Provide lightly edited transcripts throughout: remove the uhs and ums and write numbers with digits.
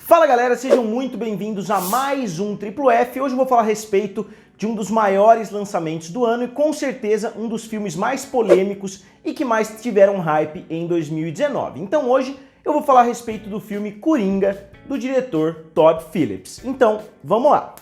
Fala galera, sejam muito bem-vindos a mais um Triplo F. Hoje eu vou falar a respeito de um dos maiores lançamentos do ano e com certeza um dos filmes mais polêmicos e que mais tiveram hype em 2019. Então hoje eu vou falar a respeito do filme Coringa, do diretor Todd Phillips. Então, vamos lá!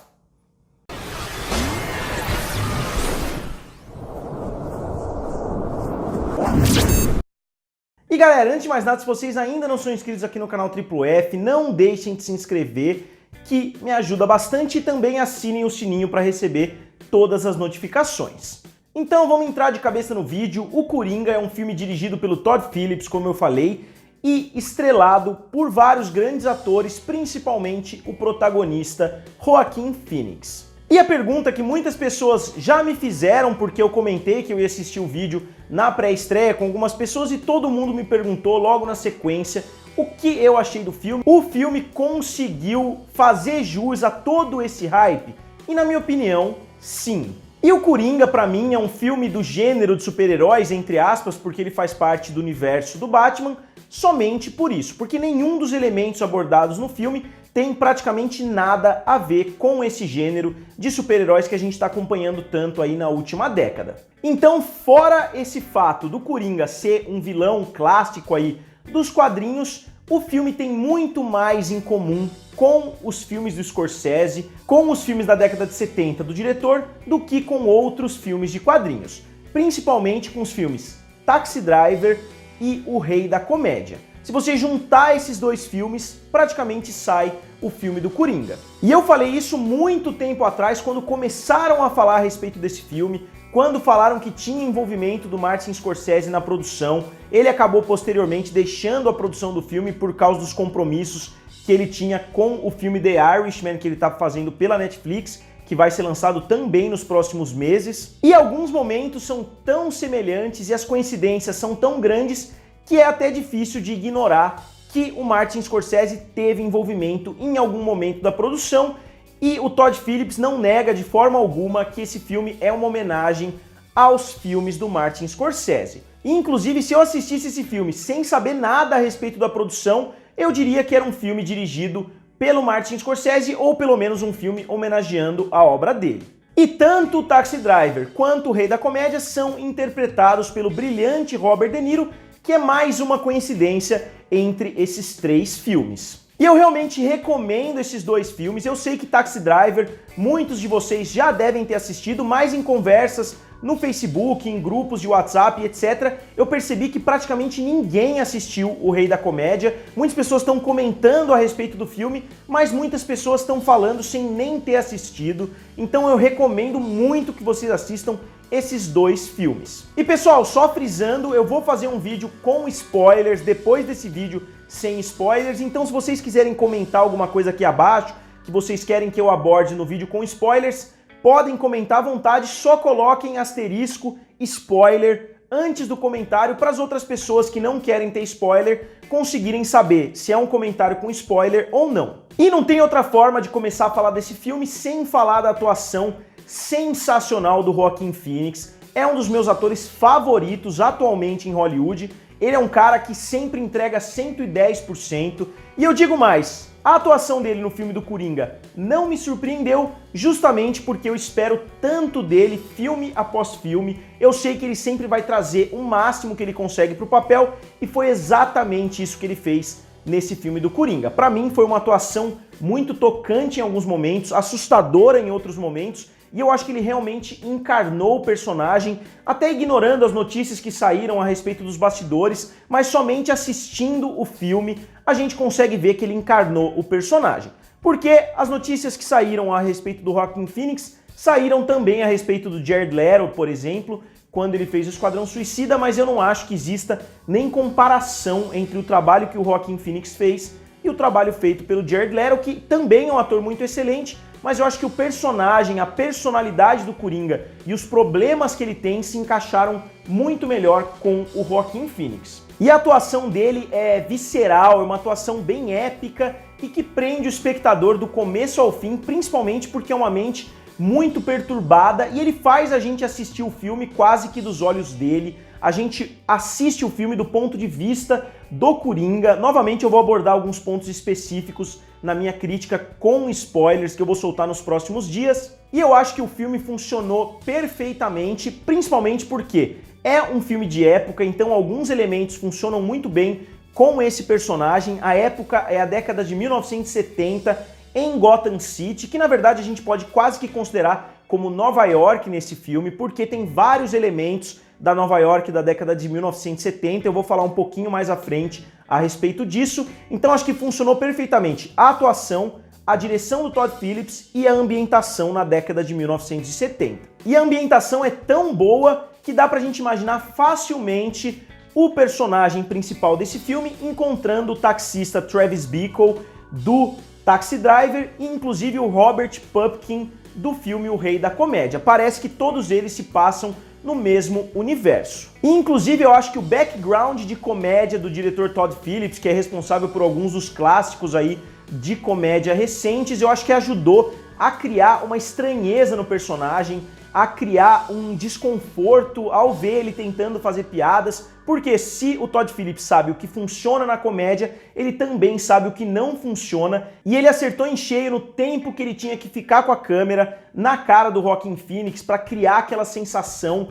E galera, antes de mais nada, se vocês ainda não são inscritos aqui no canal Triplo F, não deixem de se inscrever, que me ajuda bastante, e também assinem o sininho para receber todas as notificações. Então vamos entrar de cabeça no vídeo. O Coringa é um filme dirigido pelo Todd Phillips, como eu falei, e estrelado por vários grandes atores, principalmente o protagonista Joaquin Phoenix. E a pergunta que muitas pessoas já me fizeram, porque eu comentei que eu ia assistir o vídeo na pré-estreia com algumas pessoas e todo mundo me perguntou logo na sequência o que eu achei do filme. O filme conseguiu fazer jus a todo esse hype? E na minha opinião, sim. E o Coringa, pra mim, é um filme do gênero de super-heróis, entre aspas, porque ele faz parte do universo do Batman, somente por isso, porque nenhum dos elementos abordados no filme tem praticamente nada a ver com esse gênero de super-heróis que a gente está acompanhando tanto aí na última década. Então, fora esse fato do Coringa ser um vilão clássico aí dos quadrinhos, o filme tem muito mais em comum com os filmes do Scorsese, com os filmes da década de 70 do diretor, do que com outros filmes de quadrinhos, principalmente com os filmes Taxi Driver e O Rei da Comédia. Se você juntar esses dois filmes, praticamente sai o filme do Coringa. E eu falei isso muito tempo atrás, quando começaram a falar a respeito desse filme, quando falaram que tinha envolvimento do Martin Scorsese na produção. Ele acabou posteriormente deixando a produção do filme por causa dos compromissos que ele tinha com o filme The Irishman, que ele estava fazendo pela Netflix, que vai ser lançado também nos próximos meses. E alguns momentos são tão semelhantes e as coincidências são tão grandes que é até difícil de ignorar que o Martin Scorsese teve envolvimento em algum momento da produção, e o Todd Phillips não nega de forma alguma que esse filme é uma homenagem aos filmes do Martin Scorsese. E, inclusive, se eu assistisse esse filme sem saber nada a respeito da produção, eu diria que era um filme dirigido pelo Martin Scorsese, ou pelo menos um filme homenageando a obra dele. E tanto o Taxi Driver quanto o Rei da Comédia são interpretados pelo brilhante Robert De Niro, que é mais uma coincidência entre esses três filmes. E eu realmente recomendo esses dois filmes. Eu sei que Taxi Driver muitos de vocês já devem ter assistido, mas em conversas no Facebook, em grupos de WhatsApp, etc., eu percebi que praticamente ninguém assistiu O Rei da Comédia. Muitas pessoas estão comentando a respeito do filme, mas muitas pessoas estão falando sem nem ter assistido. Então eu recomendo muito que vocês assistam esses dois filmes. E pessoal, só frisando, eu vou fazer um vídeo com spoilers depois desse vídeo sem spoilers, então se vocês quiserem comentar alguma coisa aqui abaixo, que vocês querem que eu aborde no vídeo com spoilers, podem comentar à vontade, só coloquem asterisco spoiler antes do comentário para as outras pessoas que não querem ter spoiler conseguirem saber se é um comentário com spoiler ou não. E não tem outra forma de começar a falar desse filme sem falar da atuação sensacional do Joaquin Phoenix. É um dos meus atores favoritos atualmente em Hollywood. Ele é um cara que sempre entrega 110%. E eu digo mais, a atuação dele no filme do Coringa não me surpreendeu, justamente porque eu espero tanto dele filme após filme. Eu sei que ele sempre vai trazer o máximo que ele consegue para o papel, e foi exatamente isso que ele fez nesse filme do Coringa. Para mim foi uma atuação muito tocante em alguns momentos, assustadora em outros momentos, e eu acho que ele realmente encarnou o personagem, até ignorando as notícias que saíram a respeito dos bastidores, mas somente assistindo o filme a gente consegue ver que ele encarnou o personagem. Porque as notícias que saíram a respeito do Joaquin Phoenix saíram também a respeito do Jared Leto, por exemplo, quando ele fez o Esquadrão Suicida, mas eu não acho que exista nem comparação entre o trabalho que o Joaquin Phoenix fez e o trabalho feito pelo Jared Leto, que também é um ator muito excelente, mas eu acho que o personagem, a personalidade do Coringa e os problemas que ele tem se encaixaram muito melhor com o Joaquin Phoenix. E a atuação dele é visceral, é uma atuação bem épica e que prende o espectador do começo ao fim, principalmente porque é uma mente muito perturbada e ele faz a gente assistir o filme quase que dos olhos dele. A gente assiste o filme do ponto de vista do Coringa. Novamente eu vou abordar alguns pontos específicos na minha crítica com spoilers que eu vou soltar nos próximos dias. E eu acho que o filme funcionou perfeitamente, principalmente porque é um filme de época, então alguns elementos funcionam muito bem com esse personagem. A época é a década de 1970 em Gotham City, que na verdade a gente pode quase que considerar como Nova York nesse filme, porque tem vários elementos da Nova York da década de 1970, eu vou falar um pouquinho mais à frente a respeito disso. Então acho que funcionou perfeitamente a atuação, a direção do Todd Phillips e a ambientação na década de 1970. E a ambientação é tão boa que dá pra gente imaginar facilmente o personagem principal desse filme encontrando o taxista Travis Bickle do Taxi Driver e inclusive o Robert Pupkin do filme O Rei da Comédia. Parece que todos eles se passam no mesmo universo. E, inclusive, eu acho que o background de comédia do diretor Todd Phillips, que é responsável por alguns dos clássicos aí de comédia recentes, eu acho que ajudou a criar uma estranheza no personagem, a criar um desconforto ao ver ele tentando fazer piadas, porque se o Todd Phillips sabe o que funciona na comédia, ele também sabe o que não funciona, e ele acertou em cheio no tempo que ele tinha que ficar com a câmera na cara do Joaquin Phoenix para criar aquela sensação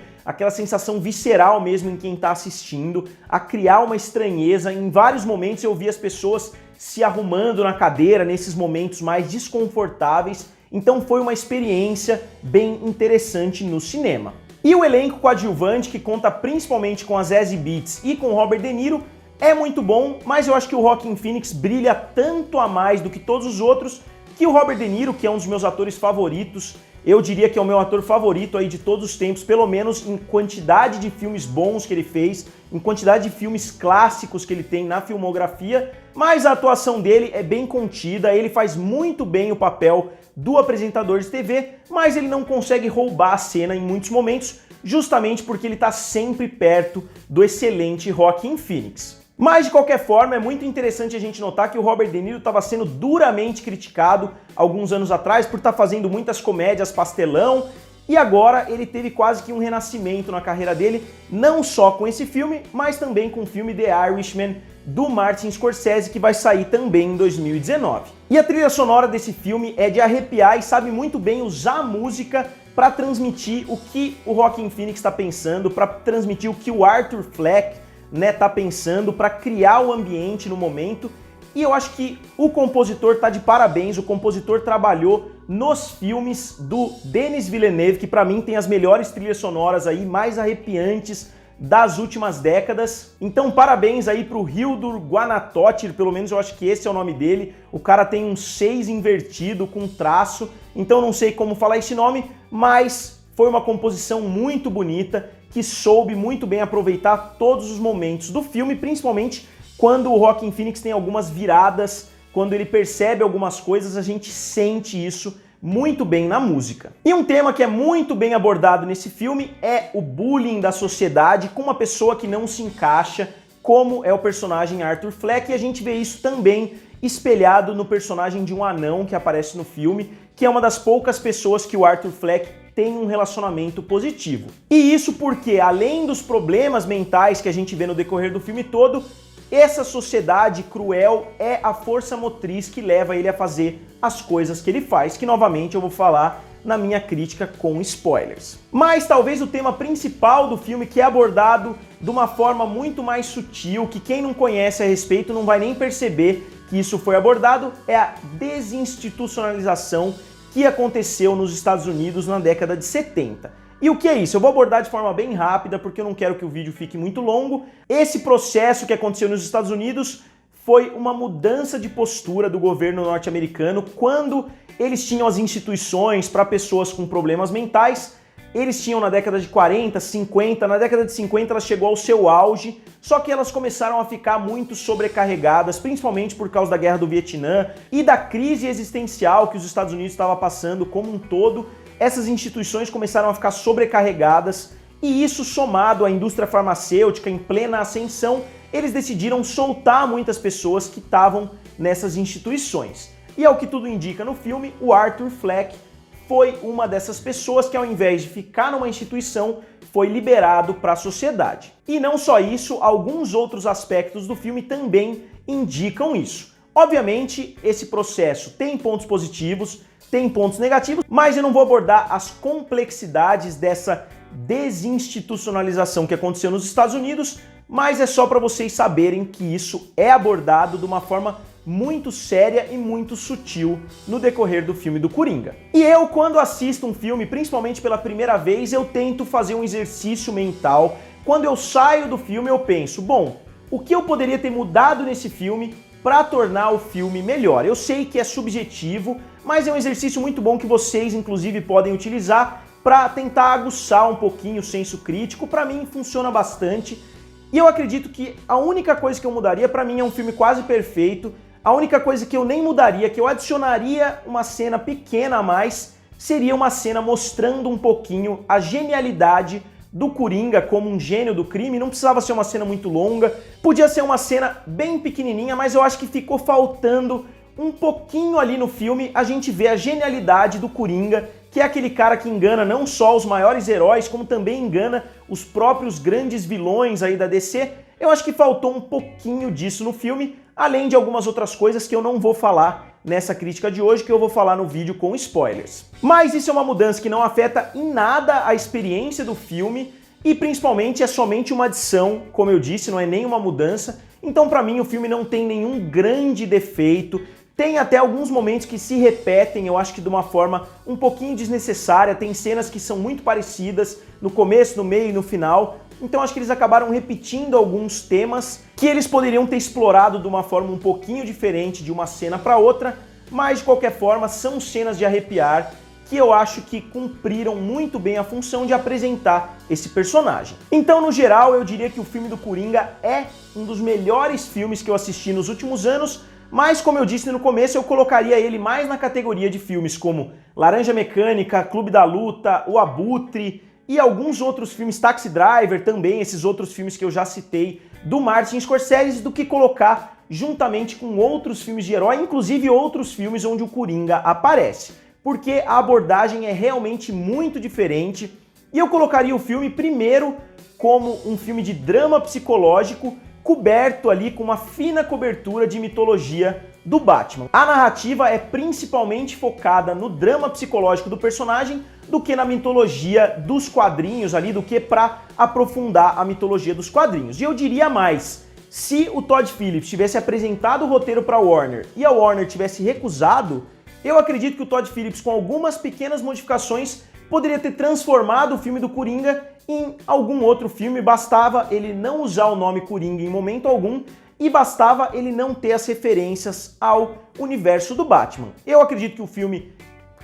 visceral mesmo em quem está assistindo, a criar uma estranheza. Em vários momentos eu vi as pessoas se arrumando na cadeira nesses momentos mais desconfortáveis. Então foi uma experiência bem interessante no cinema. E o elenco coadjuvante, que conta principalmente com a Zazie Beetz e com o Robert De Niro, é muito bom, mas eu acho que o Joaquin Phoenix brilha tanto a mais do que todos os outros, que o Robert De Niro, que é um dos meus atores favoritos, eu diria que é o meu ator favorito aí de todos os tempos, pelo menos em quantidade de filmes bons que ele fez, em quantidade de filmes clássicos que ele tem na filmografia, mas a atuação dele é bem contida, ele faz muito bem o papel do apresentador de TV, mas ele não consegue roubar a cena em muitos momentos, justamente porque ele está sempre perto do excelente Joaquin Phoenix. Mas, de qualquer forma, é muito interessante a gente notar que o Robert De Niro estava sendo duramente criticado alguns anos atrás por estar fazendo muitas comédias pastelão, e agora ele teve quase que um renascimento na carreira dele, não só com esse filme, mas também com o filme The Irishman, do Martin Scorsese, que vai sair também em 2019. E a trilha sonora desse filme é de arrepiar e sabe muito bem usar a música para transmitir o que o Joaquin Phoenix está pensando, para transmitir o que o Arthur Fleck tá pensando, para criar o ambiente no momento. E eu acho que o compositor tá de parabéns, o compositor trabalhou nos filmes do Denis Villeneuve, que para mim tem as melhores trilhas sonoras aí, mais arrepiantes das últimas décadas. Então parabéns aí pro Hildur Guðnadóttir, pelo menos eu acho que esse é o nome dele. O cara tem um 6 invertido com traço, então não sei como falar esse nome, mas foi uma composição muito bonita, que soube muito bem aproveitar todos os momentos do filme, principalmente quando o Joaquin Phoenix tem algumas viradas, quando ele percebe algumas coisas, a gente sente isso muito bem na música. E um tema que é muito bem abordado nesse filme é o bullying da sociedade com uma pessoa que não se encaixa, como é o personagem Arthur Fleck, e a gente vê isso também espelhado no personagem de um anão que aparece no filme, que é uma das poucas pessoas que o Arthur Fleck tem um relacionamento positivo. E isso porque, além dos problemas mentais que a gente vê no decorrer do filme todo, essa sociedade cruel é a força motriz que leva ele a fazer as coisas que ele faz, que novamente eu vou falar na minha crítica com spoilers. Mas talvez o tema principal do filme, que é abordado de uma forma muito mais sutil, que quem não conhece a respeito não vai nem perceber que isso foi abordado, é a desinstitucionalização que aconteceu nos Estados Unidos na década de 70. E o que é isso? Eu vou abordar de forma bem rápida, porque eu não quero que o vídeo fique muito longo. Esse processo que aconteceu nos Estados Unidos foi uma mudança de postura do governo norte-americano quando eles tinham as instituições para pessoas com problemas mentais. Eles tinham na década de 40, 50, na década de 50 ela chegou ao seu auge, só que elas começaram a ficar muito sobrecarregadas, principalmente por causa da Guerra do Vietnã e da crise existencial que os Estados Unidos estava passando como um todo. Essas instituições começaram a ficar sobrecarregadas e isso, somado à indústria farmacêutica em plena ascensão, eles decidiram soltar muitas pessoas que estavam nessas instituições. E ao que tudo indica no filme, o Arthur Fleck foi uma dessas pessoas que, ao invés de ficar numa instituição, foi liberado para a sociedade. E não só isso, alguns outros aspectos do filme também indicam isso. Obviamente, esse processo tem pontos positivos, tem pontos negativos, mas eu não vou abordar as complexidades dessa desinstitucionalização que aconteceu nos Estados Unidos, mas é só para vocês saberem que isso é abordado de uma forma muito séria e muito sutil no decorrer do filme do Coringa. E eu, quando assisto um filme, principalmente pela primeira vez, eu tento fazer um exercício mental. Quando eu saio do filme, eu penso, bom, o que eu poderia ter mudado nesse filme para tornar o filme melhor? Eu sei que é subjetivo, mas é um exercício muito bom que vocês, inclusive, podem utilizar para tentar aguçar um pouquinho o senso crítico. Para mim, funciona bastante. E eu acredito que a única coisa que eu mudaria, para mim é um filme quase perfeito, a única coisa que eu nem mudaria, que eu adicionaria uma cena pequena a mais, seria uma cena mostrando um pouquinho a genialidade do Coringa como um gênio do crime. Não precisava ser uma cena muito longa, podia ser uma cena bem pequenininha, mas eu acho que ficou faltando um pouquinho ali no filme a gente vê a genialidade do Coringa, que é aquele cara que engana não só os maiores heróis, como também engana os próprios grandes vilões aí da DC. Eu acho que faltou um pouquinho disso no filme, além de algumas outras coisas que eu não vou falar nessa crítica de hoje, que eu vou falar no vídeo com spoilers. Mas isso é uma mudança que não afeta em nada a experiência do filme e principalmente é somente uma adição, como eu disse, não é nenhuma mudança. Então pra mim o filme não tem nenhum grande defeito. Tem até alguns momentos que se repetem, eu acho que de uma forma um pouquinho desnecessária, tem cenas que são muito parecidas no começo, no meio e no final, então acho que eles acabaram repetindo alguns temas que eles poderiam ter explorado de uma forma um pouquinho diferente de uma cena para outra, mas de qualquer forma são cenas de arrepiar que eu acho que cumpriram muito bem a função de apresentar esse personagem. Então, no geral, eu diria que o filme do Coringa é um dos melhores filmes que eu assisti nos últimos anos, mas, como eu disse no começo, eu colocaria ele mais na categoria de filmes como Laranja Mecânica, Clube da Luta, O Abutre e alguns outros filmes, Taxi Driver também, esses outros filmes que eu já citei, do Martin Scorsese, do que colocar juntamente com outros filmes de herói, inclusive outros filmes onde o Coringa aparece, porque a abordagem é realmente muito diferente. E eu colocaria o filme primeiro como um filme de drama psicológico, coberto ali com uma fina cobertura de mitologia do Batman. A narrativa é principalmente focada no drama psicológico do personagem do que na mitologia dos quadrinhos ali, do que para aprofundar a mitologia dos quadrinhos. E eu diria mais, se o Todd Phillips tivesse apresentado o roteiro para a Warner e a Warner tivesse recusado, eu acredito que o Todd Phillips, com algumas pequenas modificações, poderia ter transformado o filme do Coringa em algum outro filme. Bastava ele não usar o nome Coringa em momento algum e bastava ele não ter as referências ao universo do Batman. Eu acredito que o filme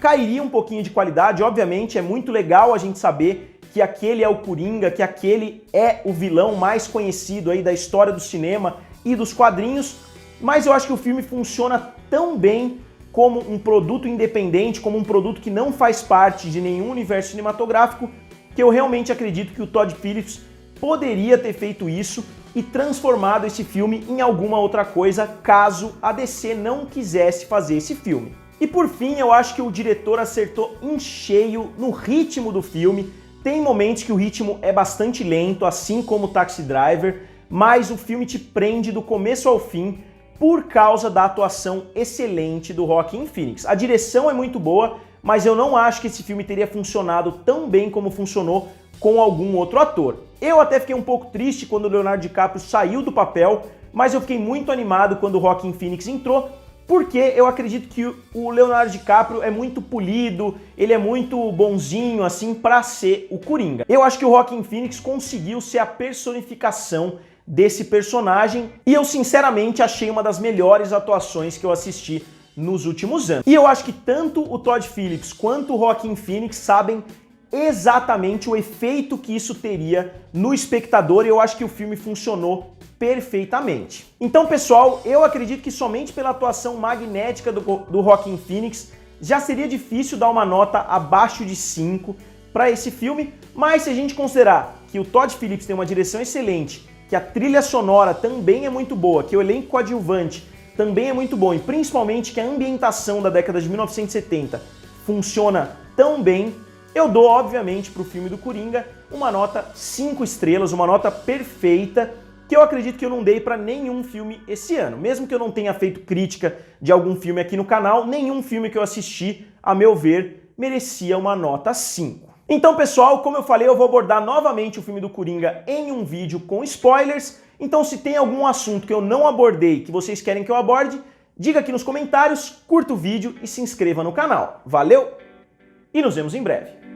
cairia um pouquinho de qualidade. Obviamente é muito legal a gente saber que aquele é o Coringa, que aquele é o vilão mais conhecido aí da história do cinema e dos quadrinhos, mas eu acho que o filme funciona tão bem como um produto independente, como um produto que não faz parte de nenhum universo cinematográfico, que eu realmente acredito que o Todd Phillips poderia ter feito isso e transformado esse filme em alguma outra coisa, caso a DC não quisesse fazer esse filme. E por fim, eu acho que o diretor acertou em cheio no ritmo do filme. Tem momentos que o ritmo é bastante lento, assim como Taxi Driver, mas o filme te prende do começo ao fim, por causa da atuação excelente do Joaquin Phoenix. A direção é muito boa, mas eu não acho que esse filme teria funcionado tão bem como funcionou com algum outro ator. Eu até fiquei um pouco triste quando o Leonardo DiCaprio saiu do papel, mas eu fiquei muito animado quando o Joaquin Phoenix entrou, porque eu acredito que o Leonardo DiCaprio é muito polido, ele é muito bonzinho, assim, pra ser o Coringa. Eu acho que o Joaquin Phoenix conseguiu ser a personificação desse personagem e eu sinceramente achei uma das melhores atuações que eu assisti nos últimos anos. E eu acho que tanto o Todd Phillips quanto o Joaquin Phoenix sabem exatamente o efeito que isso teria no espectador e eu acho que o filme funcionou perfeitamente. Então, pessoal, eu acredito que somente pela atuação magnética do Joaquin Phoenix já seria difícil dar uma nota abaixo de 5 para esse filme, mas se a gente considerar que o Todd Phillips tem uma direção excelente, que a trilha sonora também é muito boa, que o elenco coadjuvante também é muito bom e principalmente que a ambientação da década de 1970 funciona tão bem, eu dou, obviamente, para o filme do Coringa uma nota 5 estrelas, uma nota perfeita que eu acredito que eu não dei para nenhum filme esse ano. Mesmo que eu não tenha feito crítica de algum filme aqui no canal, nenhum filme que eu assisti, a meu ver, merecia uma nota 5. Então, pessoal, como eu falei, eu vou abordar novamente o filme do Coringa em um vídeo com spoilers. Então, se tem algum assunto que eu não abordei, que vocês querem que eu aborde, diga aqui nos comentários, curta o vídeo e se inscreva no canal. Valeu e nos vemos em breve.